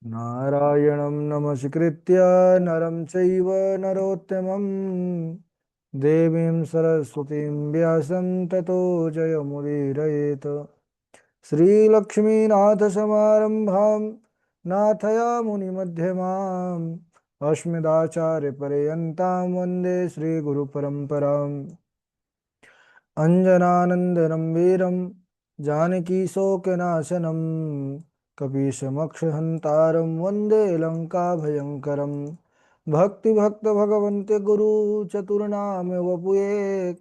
नारायणं नमस्कृत्य नरं चैव नरोत्तमं देवीं सरस्वतीं व्यासं ततो जयमुदीरयेत्। श्रीलक्ष्मीनाथसमारम्भां नाथयामुनिमध्यमाम् अस्मदाचार्यपर्यन्तां वन्दे श्रीगुरुपरम्पराम्। अञ्जनानन्दनं वीरं जानकीशोकनाशनं कपीशमक्षहन्तारं वन्दे लङ्काभयङ्करम्। भक्तिभक्त गुरु चतुर्नाम वपुए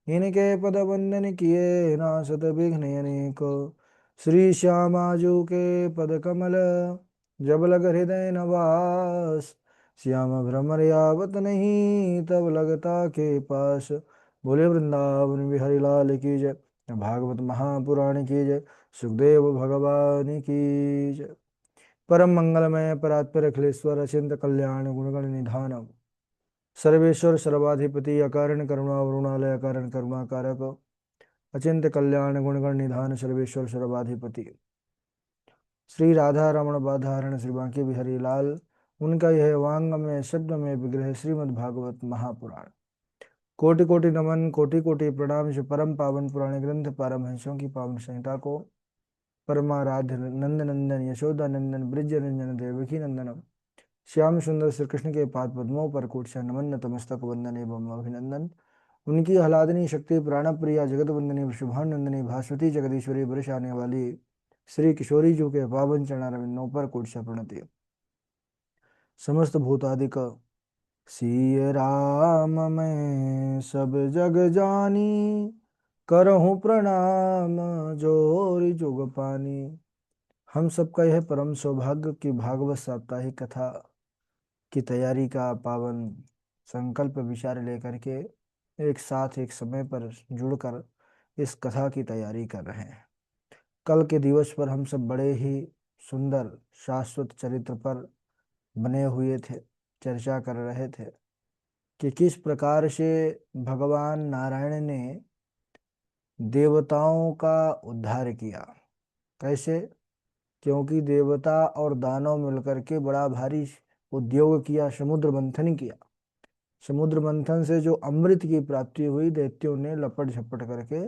इनके पद वंदन किए नासत विघ्न अनेक। श्री श्यामाजू के पद कमल जब लग हृदय नवास। श्याम भ्रमर यावत नहीं तब लगता के पास। बोले वृंदावन बिहारी लाल की जय। भागवत महापुराण की जय। सुखदेव भगवान की जय। परम मंगलमय परात्पर अखिलेश्वर अचिंत कल्याण गुणगण निधान सर्वेश्वर सर्वाधिपति अकारण करुणा वरुणालय अकारण करुणा कारक अचिंत कल्याण गुणगण निधान सर्वेश्वर सर्वाधिपति श्री राधा रमण बाधारण श्री बांके बिहारी लाल। उनका यह वांग में शब्द में विग्रह श्रीमद् भागवत महापुराण। कोटि कोटि नमन कोटि कोटि प्रणाम। से परम पावन पुराण ग्रंथ पारमहंसों की पावन संहिता को परमाराध्य नंद नंदन यशोदा नंदन ब्रिज रंजन देवकी नंदन श्याम सुंदर श्री कृष्ण के पाद पद्मों पर कोट से नमन नतमस्तक वंदन एवं अभिनंदन। उनकी आह्लादनी शक्ति प्राण प्रिया जगत वंदनी शुभानंदनी भास्वती जगदीश्वरी वर्ष आने वाली श्री किशोरी जी के पावन चरणारविंदों पर कोट से प्रणति। समस्त भूतादिक सिय राम मैं सब जग जानी करहूँ प्रणाम जोरी जुग पानी। हम सबका यह परम सौभाग्य कि भागवत साप्ताहिक कथा की तैयारी का पावन संकल्प विचार लेकर के एक साथ एक समय पर जुड़कर इस कथा की तैयारी कर रहे हैं। कल के दिवस पर हम सब बड़े ही सुंदर शाश्वत चरित्र पर बने हुए थे, चर्चा कर रहे थे कि किस प्रकार से भगवान नारायण ने देवताओं का उद्धार किया। कैसे? क्योंकि देवता और दानव मिलकर के बड़ा भारी उद्योग किया, समुद्र मंथन किया। समुद्र मंथन से जो अमृत की प्राप्ति हुई दैत्यों ने लपट झपट करके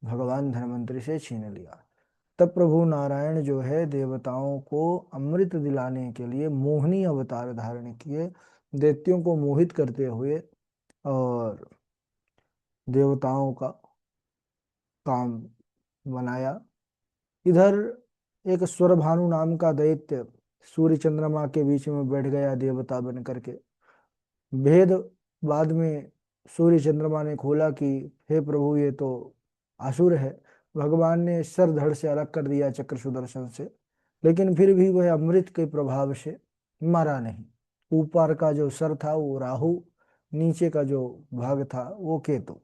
भगवान धन्वंतरि से छीन लिया। तब प्रभु नारायण जो है देवताओं को अमृत दिलाने के लिए मोहिनी अवतार धारण किए, दैत्यों को मोहित करते हुए और देवताओं का काम बनाया। इधर एक स्वरभानु नाम का दैत्य सूर्य चंद्रमा के बीच में बैठ गया देवता बन करके। भेद बाद में सूर्य चंद्रमा ने खोला कि हे प्रभु ये तो असुर है। भगवान ने सर धड़ से अलग कर दिया चक्र सुदर्शन से, लेकिन फिर भी वह अमृत के प्रभाव से मरा नहीं। ऊपर का जो सर था वो राहु, नीचे का जो भाग था वो केतु।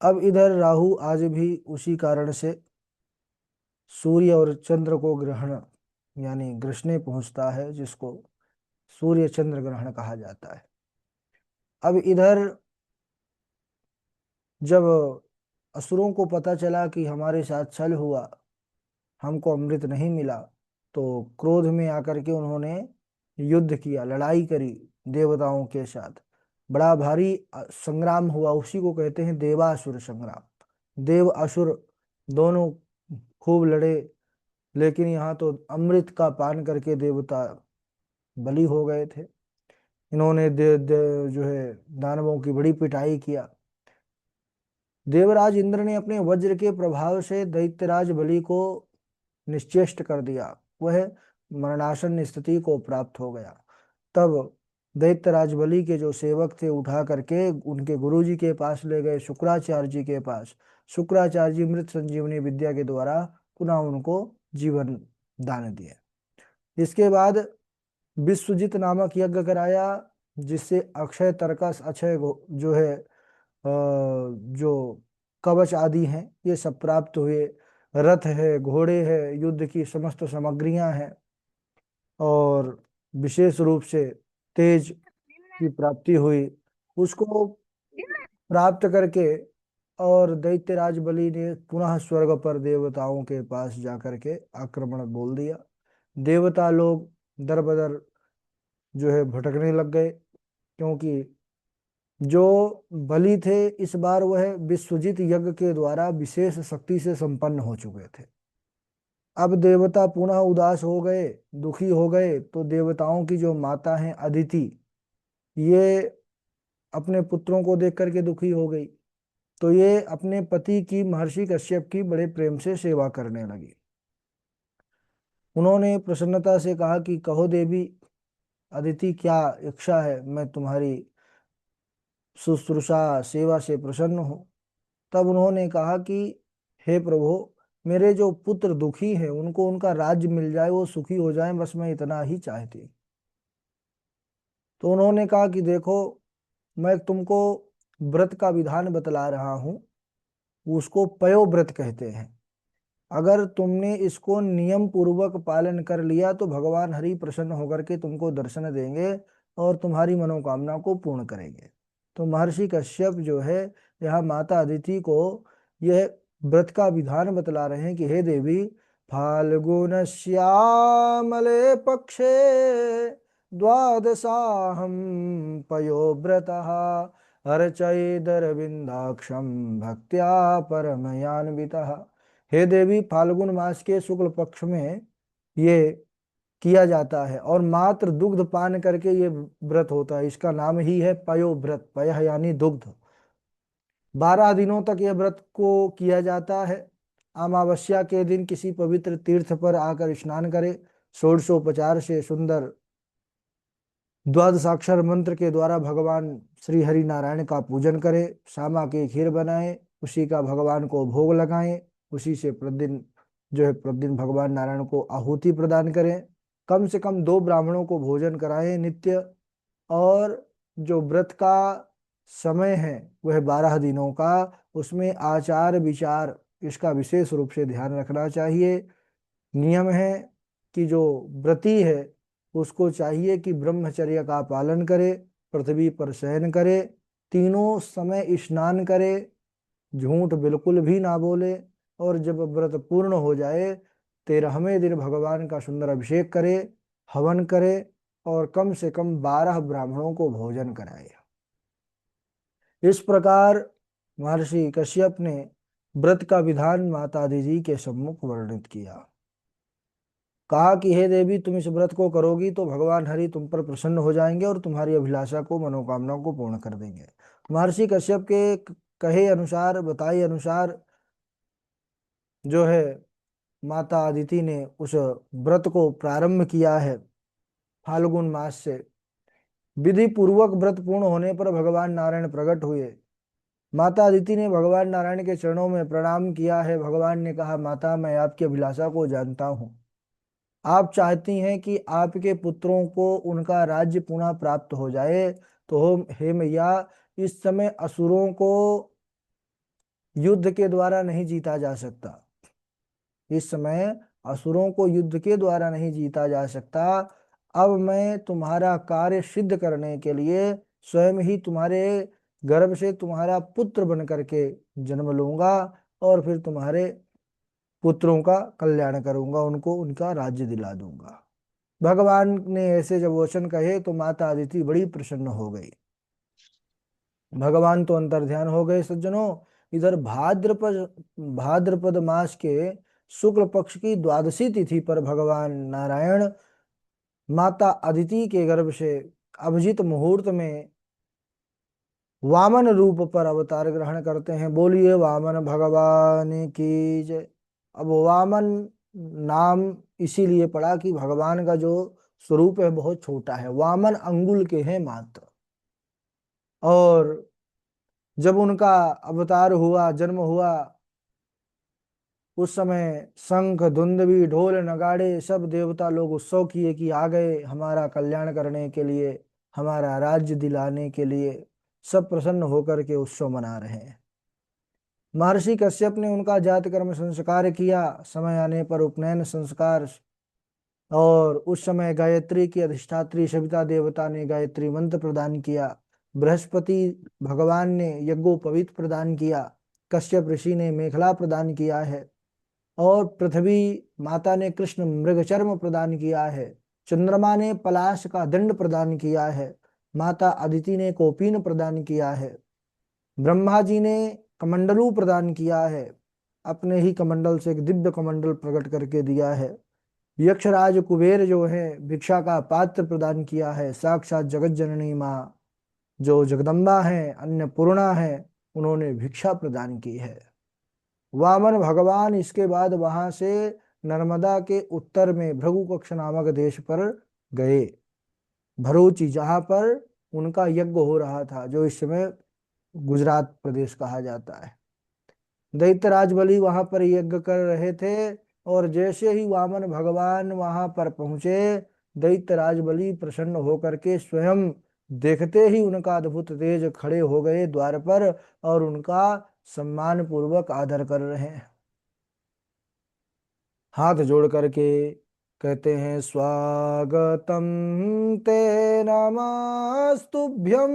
अब इधर राहु आज भी उसी कारण से सूर्य और चंद्र को ग्रहण यानी ग्रसने पहुंचता है, जिसको सूर्य चंद्र ग्रहण कहा जाता है। अब इधर जब असुरों को पता चला कि हमारे साथ छल हुआ, हमको अमृत नहीं मिला, तो क्रोध में आकर के उन्होंने युद्ध किया, लड़ाई करी देवताओं के साथ। बड़ा भारी संग्राम हुआ, उसी को कहते हैं देवासुर संग्राम। देव असुर दोनों खूब लड़े, लेकिन यहाँ तो अमृत का पान करके देवता बलि हो गए थे। इन्होंने जो है दानवों की बड़ी पिटाई किया। देवराज इंद्र ने अपने वज्र के प्रभाव से दैत्यराज बलि को निश्चेष्ट कर दिया, वह मरणासन स्थिति को प्राप्त हो गया। तब दैत्यराज बलि के जो सेवक थे उठा करके उनके गुरुजी के पास ले गए, शुक्राचार्य जी के पास। शुक्राचार्य जी मृत संजीवनी विद्या के द्वारा पुनः उनको जीवन दान दिए। इसके बाद विश्वजित नामक यज्ञ कराया, जिससे अक्षय तर्कस अक्षय जो है जो कवच आदि हैं ये सब प्राप्त हुए। रथ है, घोड़े है, युद्ध की समस्त सामग्रियां हैं, और विशेष रूप से तेज की प्राप्ति हुई। उसको प्राप्त करके और दैत्यराज बलि ने पुनः स्वर्ग पर देवताओं के पास जाकर के आक्रमण बोल दिया देवता लोग दर बदर जो है भटकने लग गए, क्योंकि जो बलि थे इस बार वह विश्वजित यज्ञ के द्वारा विशेष शक्ति से संपन्न हो चुके थे। अब देवता पुनः उदास हो गए, दुखी हो गए, तो देवताओं की जो माता है अदिति, ये अपने पुत्रों को देख करके दुखी हो गई। तो ये अपने पति की महर्षि कश्यप की बड़े प्रेम से सेवा करने लगी। उन्होंने प्रसन्नता से कहा कि कहो देवी अदिति, क्या इच्छा है, मैं तुम्हारी शुश्रूषा सेवा से प्रसन्न हूँ। तब उन्होंने कहा कि हे प्रभु, मेरे जो पुत्र दुखी हैं उनको उनका राज्य मिल जाए, वो सुखी हो जाएं, बस मैं इतना ही चाहती। तो उन्होंने कहा कि देखो, मैं तुमको व्रत का विधान बतला रहा हूँ, उसको पयो व्रत कहते हैं। अगर तुमने इसको नियम पूर्वक पालन कर लिया तो भगवान हरि प्रसन्न होकर के तुमको दर्शन देंगे और तुम्हारी मनोकामना को पूर्ण करेंगे। तो महर्षि कश्यप जो है यहाँ माता अदिति को यह व्रत का विधान बतला रहे हैं कि हे देवी, फाल्गुन श्यामले पक्षे द्वादशाहम पयोव्रतः अर्चयेदरविन्दाक्षं भक्त्या परमयान्वितः। हे देवी, फाल्गुन मास के शुक्ल पक्ष में ये किया जाता है और मात्र दुग्ध पान करके ये व्रत होता है। इसका नाम ही है पयो व्रत, पय यानी दुग्ध। 12 दिनों तक यह व्रत को किया जाता है। अमावस्या के दिन किसी पवित्र तीर्थ पर आकर स्नान करे, षोडशोपचार से सुंदर द्वादशाक्षर मंत्र के द्वारा भगवान श्री हरि नारायण का पूजन करें, सामा की खीर बनाएं, उसी का भगवान को भोग लगाएं, उसी से प्रतिदिन जो है प्रतिदिन भगवान नारायण को आहुति प्रदान करें, कम से कम 2 ब्राह्मणों को भोजन कराएं नित्य। और जो व्रत का समय है वह 12 दिनों का, उसमें आचार विचार इसका विशेष रूप से ध्यान रखना चाहिए। नियम है कि जो व्रती है उसको चाहिए कि ब्रह्मचर्य का पालन करे, पृथ्वी पर शयन करे, तीनों समय स्नान करे, झूठ बिल्कुल भी ना बोले, और जब व्रत पूर्ण हो जाए 13वें दिन भगवान का सुंदर अभिषेक करे, हवन करे और कम से कम 12 ब्राह्मणों को भोजन कराए। इस प्रकार महर्षि कश्यप ने व्रत का विधान माता जी के सम्मुख वर्णित किया। कहा कि हे देवी, तुम इस व्रत को करोगी तो भगवान हरि तुम पर प्रसन्न हो जाएंगे और तुम्हारी अभिलाषा को, मनोकामना को पूर्ण कर देंगे। महर्षि कश्यप के कहे अनुसार, बताए अनुसार जो है माता अदिति ने उस व्रत को प्रारंभ किया है फाल्गुन मास से। विधि पूर्वक व्रत पूर्ण होने पर भगवान नारायण प्रकट हुए। माता अदिति ने भगवान नारायण के चरणों में प्रणाम किया है। भगवान ने कहा, माता, मैं आपकी अभिलाषा को जानता हूँ। आप चाहती हैं कि आपके पुत्रों को उनका राज्य पुनः प्राप्त हो जाए। तो हे मैया, इस समय असुरों को युद्ध के द्वारा नहीं जीता जा सकता। इस समय असुरों को युद्ध के द्वारा नहीं जीता जा सकता। अब मैं तुम्हारा कार्य सिद्ध करने के लिए स्वयं ही तुम्हारे गर्भ से तुम्हारा पुत्र बन करके जन्म लूंगा और फिर तुम्हारे पुत्रों का कल्याण करूंगा, उनको उनका राज्य दिला दूंगा। भगवान ने ऐसे जब वचन कहे तो माता अदिति बड़ी प्रसन्न हो गई। भगवान तो अंतर्ध्यान हो गए। सज्जनों, इधर भाद्रपद मास के शुक्ल पक्ष की द्वादशी तिथि पर भगवान नारायण माता अदिति के गर्भ से अभिजीत मुहूर्त में वामन रूप पर अवतार ग्रहण करते हैं। बोलिए वामन भगवान की जय। अब वामन नाम इसीलिए पड़ा कि भगवान का जो स्वरूप है बहुत छोटा है, वामन अंगुल के हैं मात्र। और जब उनका अवतार हुआ, जन्म हुआ, उस समय शंख, धुंदवी, ढोल, नगाड़े सब देवता लोग उत्सव किए कि आ गए हमारा कल्याण करने के लिए, हमारा राज्य दिलाने के लिए। सब प्रसन्न होकर के उत्सव मना रहे हैं। महर्षि कश्यप ने उनका जात कर्म संस्कार किया, समय आने पर उपनयन संस्कार। और उस समय गायत्री की अधिष्ठात्री सविता देवता ने गायत्री मंत्र प्रदान किया। बृहस्पति भगवान ने यज्ञोपवीत प्रदान किया। कश्यप ऋषि ने मेखला प्रदान किया है। और पृथ्वी माता ने कृष्ण मृगचर्म प्रदान किया है, चंद्रमा ने पलाश का दंड प्रदान किया है, माता अदिति ने कौपीन प्रदान किया है, ब्रह्मा जी ने कमंडलू प्रदान किया है, अपने ही कमंडल से एक दिव्य कमंडल प्रकट करके दिया है। यक्षराज कुबेर जो है भिक्षा का पात्र प्रदान किया है, साक्षात जगत जननी माँ जो जगदम्बा है, अन्नपूर्णा है, उन्होंने भिक्षा प्रदान की है। वामन भगवान इसके बाद वहां से नर्मदा के उत्तर में भृगुकक्ष नामक देश पर गए, भरूची, जहां पर उनका यज्ञ हो रहा था, जो इस समय गुजरात प्रदेश कहा जाता है। दैत्यराज बलि वहां पर यज्ञ कर रहे थे, और जैसे ही वामन भगवान वहां पर पहुंचे, दैत्यराज बलि प्रसन्न होकर के स्वयं देखते ही उनका अद्भुत तेज खड़े हो गए द्वार पर, और उनका सम्मान पूर्वक आदर कर रहे हैं। हाथ जोड़ करके कहते हैं, स्वागतम ते नमस्तुभ्यं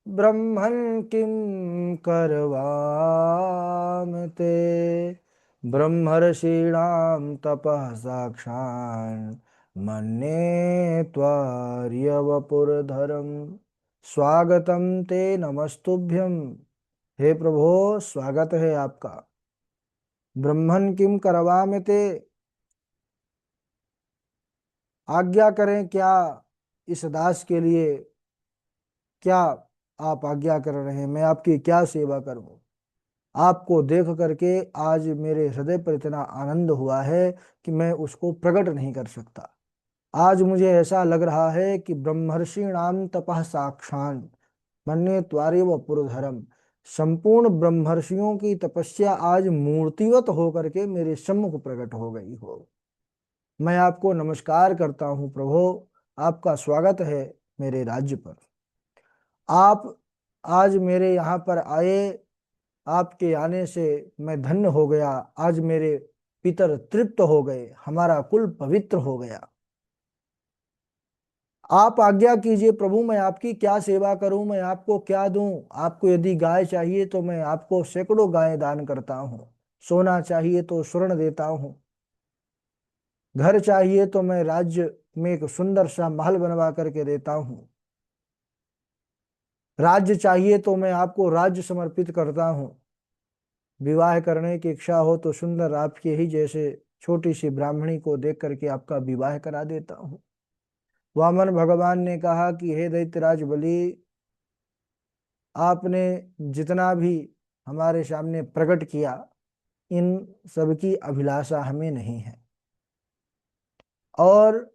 ब्रह्मन् किं करवाम ते, ब्रह्मर्षीणां तपः साक्षान् मन्ये त्वार्यवपुरधरम्। स्वागतम ते नमस्तुभ्यं, हे प्रभो स्वागत है आपका। ब्रह्मन् किम करवाम ते, आज्ञा करें क्या इस दास के लिए, क्या आप आज्ञा कर रहे हैं, मैं आपकी क्या सेवा करूं। आपको देख करके आज मेरे हृदय पर इतना आनंद हुआ है कि मैं उसको प्रकट नहीं कर सकता। आज मुझे ऐसा लग रहा है कि ब्रह्मर्षि नाम तपः साक्षान मन्ये त्वारेव पुरधरम, संपूर्ण ब्रह्मर्षियों की तपस्या आज मूर्तिवत होकर के मेरे सम्मुख प्रकट हो गई हो। मैं आपको नमस्कार करता हूँ प्रभु, आपका स्वागत है मेरे राज्य पर। आप आज मेरे यहाँ पर आए, आपके आने से मैं धन्य हो गया। आज मेरे पितर तृप्त हो गए, हमारा कुल पवित्र हो गया। आप आज्ञा कीजिए प्रभु, मैं आपकी क्या सेवा करूं, मैं आपको क्या दूं। आपको यदि गाय चाहिए तो मैं आपको सैकड़ों गायें दान करता हूं, सोना चाहिए तो स्वर्ण देता हूं, घर चाहिए तो मैं राज्य में एक सुंदर सा महल बनवा करके देता हूं, राज्य चाहिए तो मैं आपको राज्य समर्पित करता हूं, विवाह करने की इच्छा हो तो सुंदर आपके ही जैसे छोटी सी ब्राह्मणी को देख करके आपका विवाह करा देता हूं। वामन भगवान ने कहा कि हे दैत्यराज बलि, आपने जितना भी हमारे सामने प्रकट किया, इन सबकी अभिलाषा हमें नहीं है, और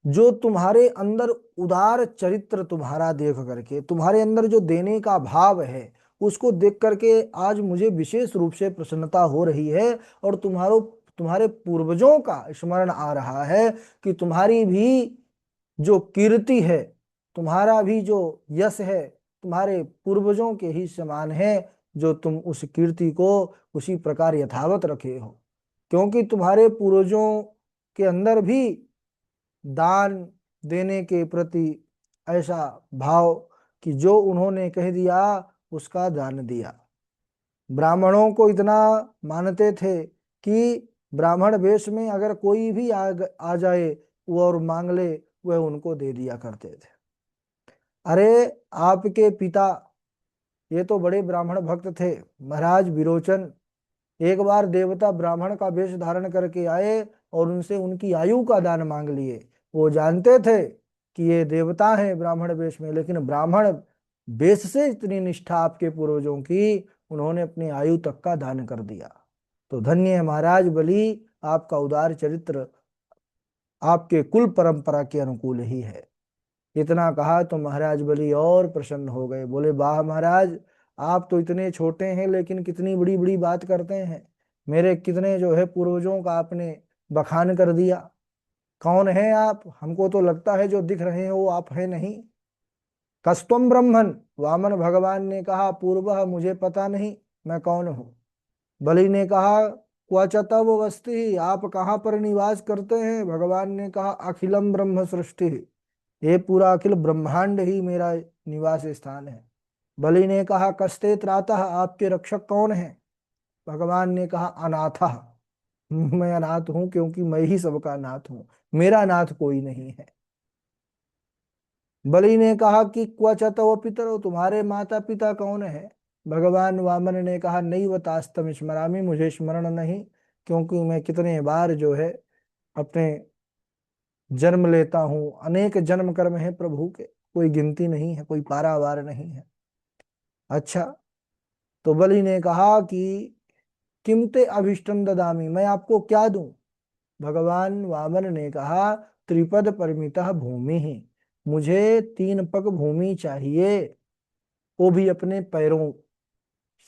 जो तुम्हारे अंदर उदार चरित्र तुम्हारा देख करके, तुम्हारे अंदर जो देने का भाव है, उसको देख करके आज मुझे विशेष रूप से प्रसन्नता हो रही है। और तुम्हारे पूर्वजों का स्मरण आ रहा है कि तुम्हारी भी जो कीर्ति है, तुम्हारा भी जो यश है, तुम्हारे पूर्वजों के ही समान है, जो तुम उस कीर्ति को उसी प्रकार यथावत रखे हो। क्योंकि तुम्हारे पूर्वजों के अंदर भी दान देने के प्रति ऐसा भाव कि जो उन्होंने कह दिया उसका दान दिया। ब्राह्मणों को इतना मानते थे कि ब्राह्मण वेश में अगर कोई भी आ जाए वो और मांग ले, वह उनको दे दिया करते थे। अरे आपके पिता ये तो बड़े ब्राह्मण भक्त थे, महाराज विरोचन। एक बार देवता ब्राह्मण का वेश धारण करके आए और उनसे उनकी आयु का दान मांग लिए। वो जानते थे कि ये देवता हैं ब्राह्मण वेश में, लेकिन ब्राह्मण वेश से इतनी निष्ठा आपके पूर्वजों की, उन्होंने अपनी आयु तक का दान कर दिया। तो धन्य है महाराज बलि, आपका उदार चरित्र आपके कुल परंपरा के अनुकूल ही है। इतना कहा तो महाराज बलि और प्रसन्न हो गए, बोले वाह महाराज, आप तो इतने छोटे हैं लेकिन कितनी बड़ी बड़ी बात करते हैं। मेरे कितने जो है पूर्वजों का आपने बखान कर दिया। कौन है आप, हमको तो लगता है जो दिख रहे हैं वो आप है नहीं। कस्तम ब्रह्मन, वामन भगवान ने कहा पूर्वः मुझे पता नहीं मैं कौन हूँ। बलि ने कहा क्वच तव वस्ति, आप कहाँ पर निवास करते हैं। भगवान ने कहा अखिलम ब्रह्म सृष्टि, ये पूरा अखिल ब्रह्मांड ही मेरा निवास स्थान है। बलि ने कहा कस्ते त्रातः, आपके रक्षक कौन है। भगवान ने कहा अनाथा, मैं अनाथ हूं क्योंकि मैं ही सबका नाथ हूं, मेरा नाथ कोई नहीं है। बलि ने कहा कि क्वच तव पितरो, तुम्हारे माता पिता कौन है? भगवान वामन ने कहा नैवतास्तम स्मरामि, मुझे स्मरण नहीं, क्योंकि मैं कितने बार जो है अपने जन्म लेता हूँ, अनेक जन्म कर्म है प्रभु के, कोई गिनती नहीं है, कोई पारावार नहीं है। अच्छा, तो बलि ने कहा कि किम ते अभिष्टम ददामी, मैं आपको क्या दूं? भगवान वामन ने कहा त्रिपद परिमितः भूमि ही, मुझे 3 पग भूमि चाहिए, वो भी अपने पैरों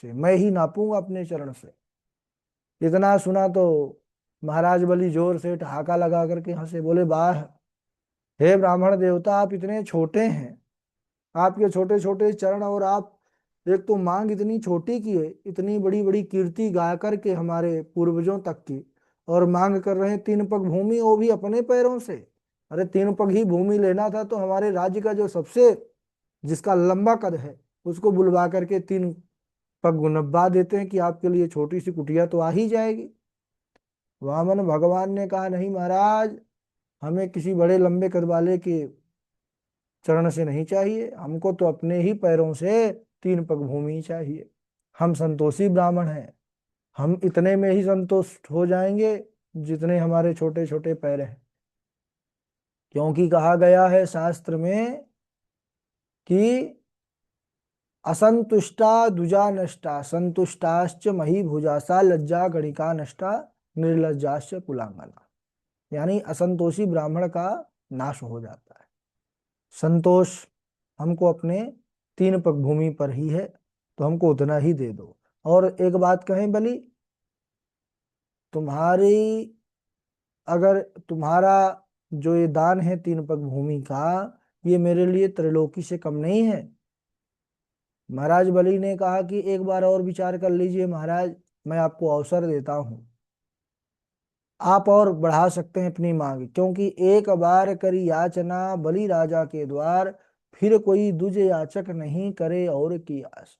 से, मैं ही नापूंगा अपने चरण से। इतना सुना तो महाराज बलि जोर से ठहाका लगा करके हंसे, बोले वाह, हे ब्राह्मण देवता, आप इतने छोटे हैं, आपके छोटे छोटे चरण, और आप एक तो मांग इतनी छोटी की है, इतनी बड़ी बड़ी कीर्ति गा करके हमारे पूर्वजों तक की, और मांग कर रहे हैं 3 पग भूमि, वो भी अपने पैरों से। अरे 3 पग ही भूमि लेना था तो हमारे राज्य का जो सबसे, जिसका लंबा कद है, उसको बुलवा करके 3 पग गुनब्बा देते हैं कि आपके लिए छोटी सी कुटिया तो आ ही जाएगी। वामन भगवान ने कहा नहीं महाराज, हमें किसी बड़े लंबे कद वाले के चरण से नहीं चाहिए, हमको तो अपने ही पैरों से 3 पग भूमि चाहिए। हम संतोषी ब्राह्मण हैं, हम इतने में ही संतुष्ट हो जाएंगे जितने हमारे छोटे छोटे पैर हैं। क्योंकि कहा गया है शास्त्र में कि असंतुष्टा दुजा नष्टा, संतुष्टाश्च मही भुजासा, लज्जा गणिका नष्टा, निर्लज्जाश्च कुलांगना। यानी असंतोषी ब्राह्मण का नाश हो जाता है। संतोष हमको अपने 3 पग भूमि पर ही है, तो हमको उतना ही दे दो। और एक बात कहें बलि, तुम्हारी, अगर तुम्हारा जो ये दान है 3 पग भूमि का, ये मेरे लिए त्रिलोकी से कम नहीं है। महाराज बलि ने कहा कि एक बार और विचार कर लीजिए महाराज, मैं आपको अवसर देता हूं, आप और बढ़ा सकते हैं अपनी मांग, क्योंकि एक बार करी याचना बलि राजा के द्वार, फिर कोई दुज याचक नहीं करे और की आस।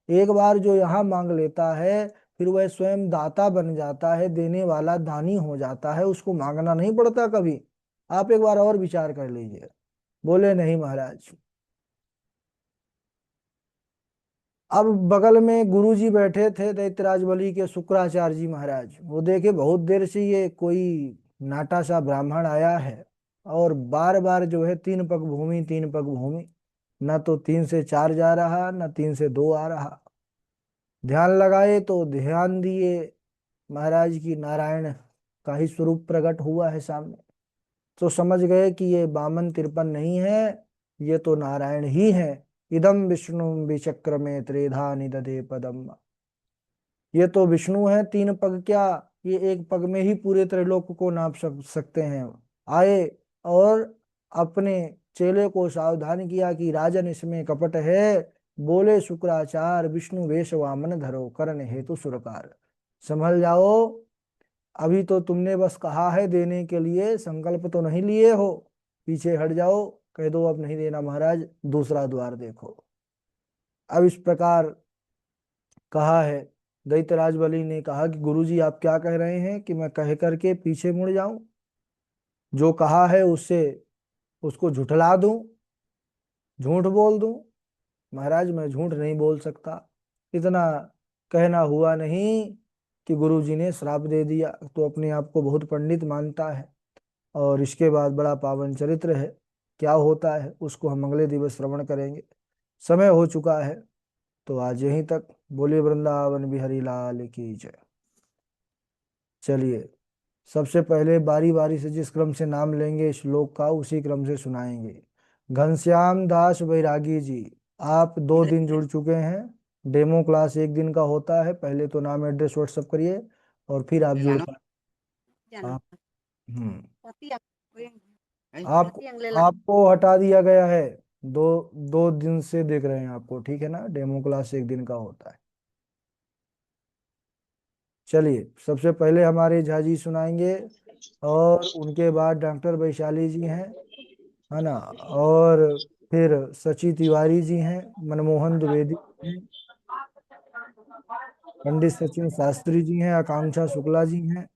एक बार जो यहाँ मांग लेता है, फिर वह स्वयं दाता बन जाता है, देने वाला दानी हो जाता है, उसको मांगना नहीं पड़ता कभी। आप एक बार और विचार कर लीजिए। बोले नहीं महाराज। अब बगल में गुरु जी बैठे थे दैत्यराज बलि के, शुक्राचार्य जी महाराज, वो देखे बहुत देर से ये कोई नाटा सा ब्राह्मण आया है, और बार बार जो है 3 पग भूमि 3 पग भूमि, न तो 3 से 4 जा रहा, न 3 से 2 आ रहा। ध्यान लगाए तो ध्यान दिए, महाराज की नारायण का ही स्वरूप प्रकट हुआ है सामने, तो समझ गए कि ये बामन तिरपन नहीं है, ये तो नारायण ही है। इदम विष्णु विचक्र में त्रेधा निदधे पदम, ये तो विष्णु है, 3 पग क्या, ये एक पग में ही पूरे त्रैलोक को नाप सकते हैं। आए और अपने चेले को सावधान किया कि राजन इसमें कपट है। बोले शुक्राचार्य, विष्णु वेश वामन धरो, करण हेतु सुरकार। संभल जाओ, अभी तो तुमने बस कहा है देने के लिए, संकल्प तो नहीं लिए हो, पीछे हट जाओ, कह दो अब नहीं देना महाराज, दूसरा द्वार देखो। अब इस प्रकार कहा है। दैत्यराज बलि ने कहा कि गुरुजी आप क्या कह रहे हैं कि मैं कह करके पीछे मुड़ जाऊं, जो कहा है उससे उसको झुठला दूं, झूठ बोल दूं? महाराज मैं झूठ नहीं बोल सकता, इतना कहना हुआ नहीं कि गुरुजी ने श्राप दे दिया, तो अपने आप को बहुत पंडित मानता है। और इसके बाद बड़ा पावन चरित्र है, क्या होता है उसको हम अगले दिवस श्रवण करेंगे। समय हो चुका है, तो आज यहीं तक। बोलिए वृंदावन बिहारी लाल की जय। चलिए, सबसे पहले बारी बारी से जिस क्रम से नाम लेंगे श्लोक का, उसी क्रम से सुनाएंगे। घनश्याम दास बैरागी जी, आप 2 दिन जुड़ चुके हैं। डेमो क्लास 1 दिन का होता है, पहले तो नाम एड्रेस व्हाट्सअप करिए और फिर आप जुड़ पा। आप आपको आपको हटा दिया गया है, दो 2 दिन से देख रहे हैं आपको, ठीक है ना? डेमो क्लास 1 दिन का होता है। चलिए, सबसे पहले हमारे झा जी सुनाएंगे, और उनके बाद डॉक्टर वैशाली जी हैं, है ना, और फिर सची तिवारी जी हैं, मनमोहन द्विवेदी हैं। पंडित सचिन शास्त्री जी हैं, आकांक्षा शुक्ला जी हैं,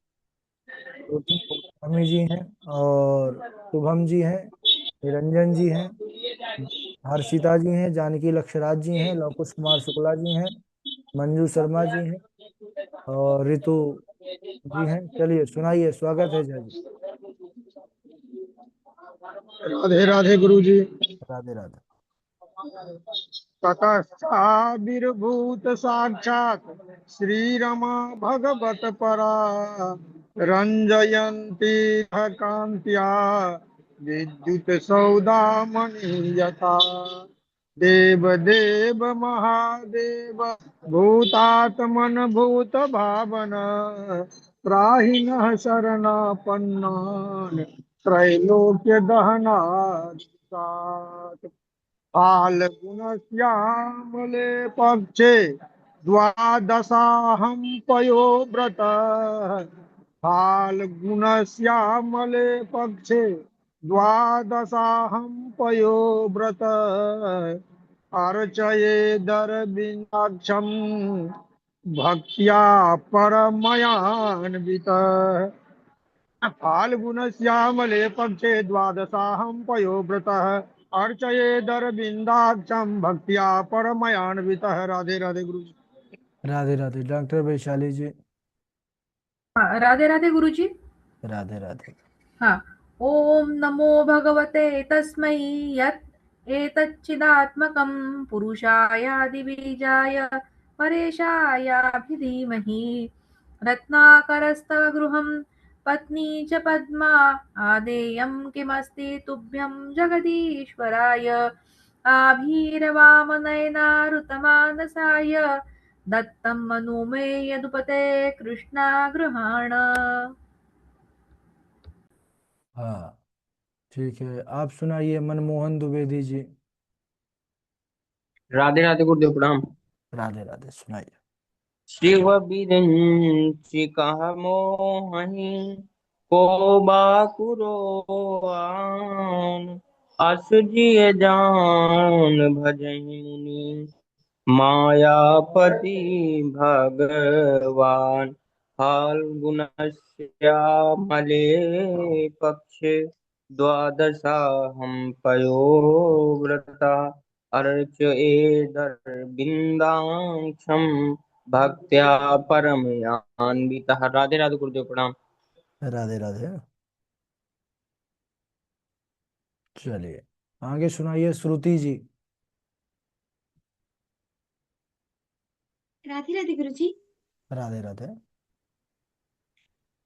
ज्योति गोस्वामी जी हैं, और शुभम जी हैं, निरंजन जी हैं, हर्षिता जी हैं, जानकी लक्षराज जी हैं, लवकुश कुमार शुक्ला जी हैं, मंजू शर्मा जी हैं, और रितु जी हैं। चलिए सुनाइए, स्वागत है जय जी। राधे राधे गुरु जी। राधे राधे। ततश्चाविर्भूत साक्षात् श्रीरमा भगवत परा रंजयन्ती कांत्या विद्युत सौदामणि यथा देव देव महादेव भूतात्मन भूत भावन त्राहि नः शरणापन्नान् त्रैलोक्य दहनात् फाल्गुनश्यामले पक्षे द्वादशाहं पयोव्रत फाल्गुनश्यामले पक्षे द्वादशाहं पयोव्रत अर्चयेदरविन्दाक्षं भक्त्या परमयान्वितः फाल्गुनश्यामले पक्षे द्वादशाहं पयोव्रतः अर्चयेदरविन्दाक्षं भक्त्या परमयान्वितः। राधे राधे गुरु जी। राधे राधे। डॉक्टर वैशाली जी। हाँ, राधे राधे गुरुजी। राधे राधे। हाँ। ओम नमो भगवते तस्मै यत् एतच्चिदात्मकं पुरुषायादिबीजाय परेशायाभिधीमहि रत्नाकरस्तव गृहं पत्नी च पद्मा आदेयं किमस्ति तुभ्यं जगदीश्वराय आभीरवामनयनारुतमानसाय दत्तं मनु मे यदुपते कृष्णागृहाण। हाँ ठीक है, आप सुनाइए मनमोहन द्विवेदी जी। राधे राधे गुरुदेव प्रणाम। राधे राधे, सुनाइए। शिव बिरंचिका मोहि को बाकुरो आन असुजिय जान भजहि मुनि मायापति भगवान फाल्गुनस्यामले पक्षे द्वादशाहं पयोव्रता अर्चयेदर्विन्दाक्षं भक्त्या परमयान्वितः। राधे राधे गुरुदेव प्रणाम। राधे राधे। चलिए आगे सुनाइए श्रुति जी। राधे राधे गुरु जी। राधे राधे।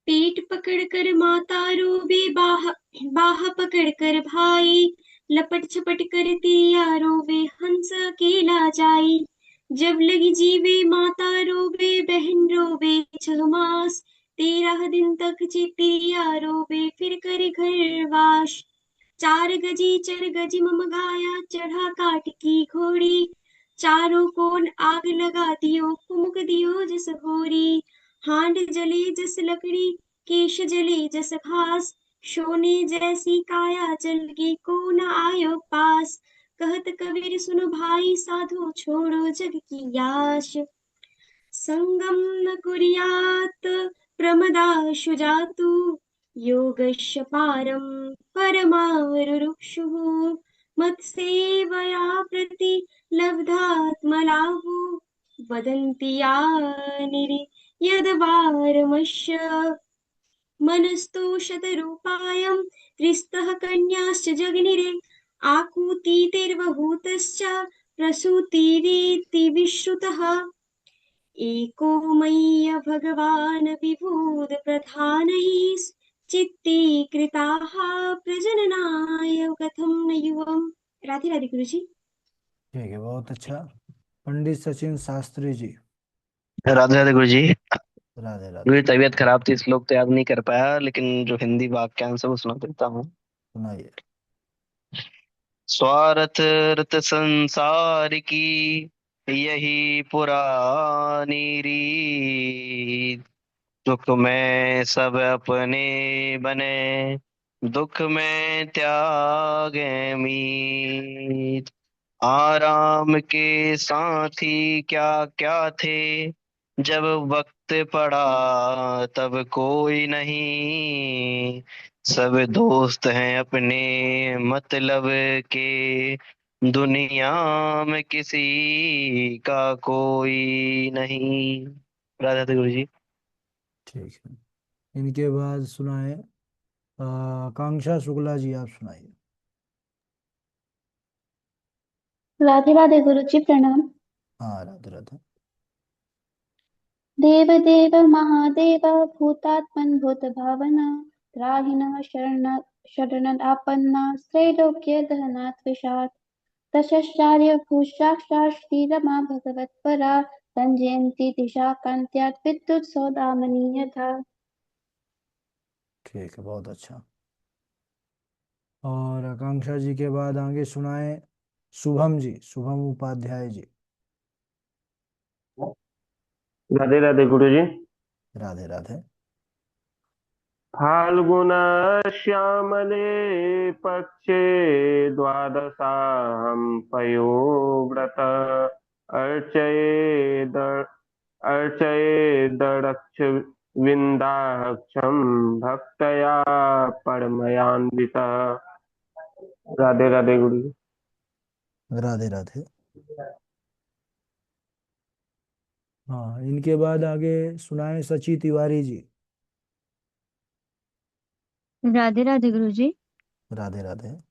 पेट पकड़ कर माता रोवे, बाह बाह पकड़ कर भाई, लपट छपट कर तिया रोवे, हंस अकेला जाई। जब लगी जीवे माता रोवे, बहन रोवे 6 मास, 13 दिन तक चितिया रोवे, फिर करे घरवास। 4 गजी चर गजी मम गाया, चढ़ा काट की घोड़ी, चारों कोन आग लगा दियो, फूंक दियो जस घोरी। हांड जले जस लकड़ी, केश जले जस घास, सोने जैसी काया जल गई, को न आयो पास। कहत कबीर सुनो भाई, साधु छोड़ो जग की आश। संगम न कुर्यात् प्रमदाशु जातु, योगस्य पारं परमारुरुक्षुः। मत्सेवया प्रतिलब्धात्मलाभो, वदन्ति यद्वारमस्य। मनस्तु शतरूपायं, त्रिस्तः कन्याश्च जगनिरे, आकूतिर्बहूतश्च प्रसूतिरिति विश्रुतः। एको मय्य भगवान् विबुध प्रधानैः, चित्तीकृताः प्रजननाय कथं न युवम्। राधे राधे गुरु जी। ठीक है, बहुत अच्छा। पंडित सचिन शास्त्री जी। राधे राधे गुरु जी। राधे राधे। मेरी तबीयत खराब थी, श्लोक तो याद नहीं कर पाया, लेकिन जो हिंदी वाक्यांश है वो सुना देता हूँ। सुनाइए। स्वार्थ रत संसार की यही पुरानी रीत, सुख में सब अपने बने, दुख में त्यागे मीत। आराम के साथी क्या क्या थे, जब वक्त पड़ा तब कोई नहीं, सब दोस्त हैं अपने मतलब के, दुनिया में किसी का कोई नहीं। राधा राधा गुरु जी। ठीक है। इनके बाद सुनाए आकांक्षा शुक्ला जी, आप सुनाइए। राधे राधे गुरु जी प्रणाम। हाँ, राधे राधे। देव देव महादेव भूतात्मन भूत भावना त्राहिण शरणदापन्ना त्रैलोक्य दहनात् विषात् दशाचार्य भूषाक्षात् श्रीरमा भगवत्परा संजयन्ती दिशा कान्त्यात् विद्युत् सौदामनी यथा। ठीक है, बहुत अच्छा। और आकांक्षा जी के बाद आगे सुनाए शुभम जी, शुभम उपाध्याय जी। राधे राधे गुरु जी। राधे राधे। फाल्गुन श्यामले पक्षे द्वादशाहं पयोव्रत अर्चये अर्चयेदक्ष विन्दाक्षं भक्तया परमयान्वितः। राधे राधे गुरु जी। राधे राधे। हाँ, इनके बाद आगे सुनाए सची तिवारी जी। राधे राधे गुरु जी। राधे राधे।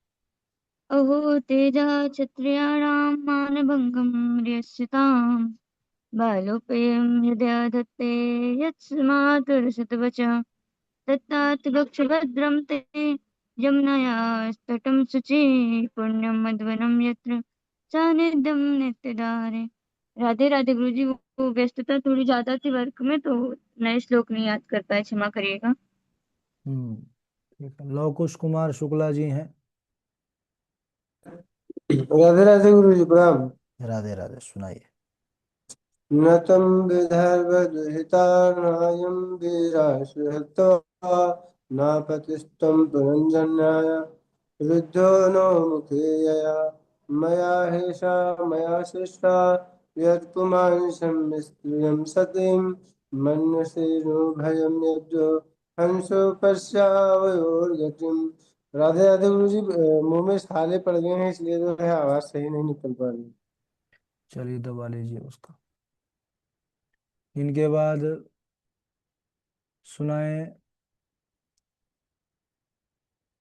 अहो तेजः क्षत्रियाणां मानभङ्गं यस्यताम् बालोपेयं यदा दत्ते यत्स्मातुरसतवच दत्तात् गक्षभद्रं ते यमुनायास्तटं शुचि पुण्यं मध्वनं यत्र सानिध्यं नित्यदारे। राधे राधे गुरु जी। वो व्यस्तता थोड़ी ज्यादा थी वर्क में, तो नए श्लोक नहीं याद कर पाए, क्षमा करिएगा। हम्म। ठीक है, लव कुश कुमार शुक्ला जी हैं। राधे राधे गुरु जी प्रणाम। राधे राधे, सुनाइए। न तं विदर्भदुहितानायं वीराश्रहत्वा नापतिस्त्वं पुरञ्जन्याय रुद्धो नो मुखे यया मया हेषा मया सृष्टा यत्पुमांसं स्त्रियं सतीं मन्यसे नो भयं यज्ञो हंसो पश्यावयोर्गतिम्। राधे राधे गुरु जी, मुंह में छाले पड़ गए हैं इसलिए जो है आवाज सही नहीं निकल पा रही। चलिए, दबा लीजिए उसका। इनके बाद सुनाए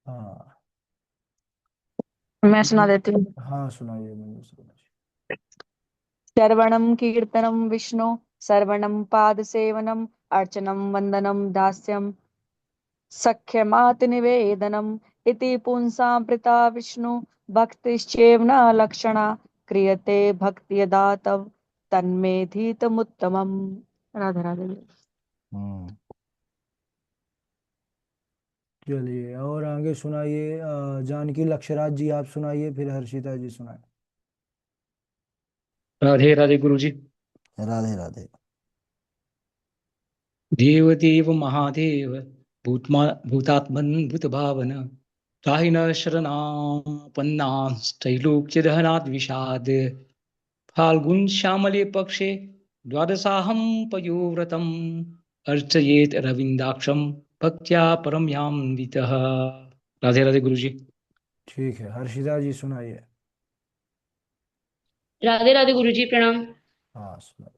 हाँ। मैं सुना देती हूँ। हाँ, सुनाइए मंजू शर्मा जी। श्रवणं कीर्तनं विष्णु, सर्वणं पादसेवनम्, अर्चनं वन्दनं दास्यं, सख्यमातनिवेदनम् इति पुंसां प्रीता विष्णु भक्तिश्चैव न लक्षणा, क्रियते भक्ति यदा तव तन्मेधीतमुत्तमम्। राधे राधे। हम्म। चलिए, और आगे सुनाइए जानकी लक्षराज जी, आप सुनाइए, फिर हर्षिता जी सुनाए। राधे राधे गुरु जी। राधे राधे। देव देव महादेव भूतमा भूतात्मन भूत भावन त्राहि न शरणापन्नास्त्रैलोक्यदहनाद् विषाद फाल्गुन श्यामले पक्षे द्वादशाहं पयोव्रतम् अर्चयेत रविंदाक्षम भक्त्या परम यान्वितः। राधे राधे गुरु जी। ठीक है, हर्षिता जी सुनाइए। राधे राधे गुरु जी प्रणाम। हाँ, सुनाइए।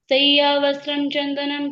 सय्या वस्त्रं चंदनं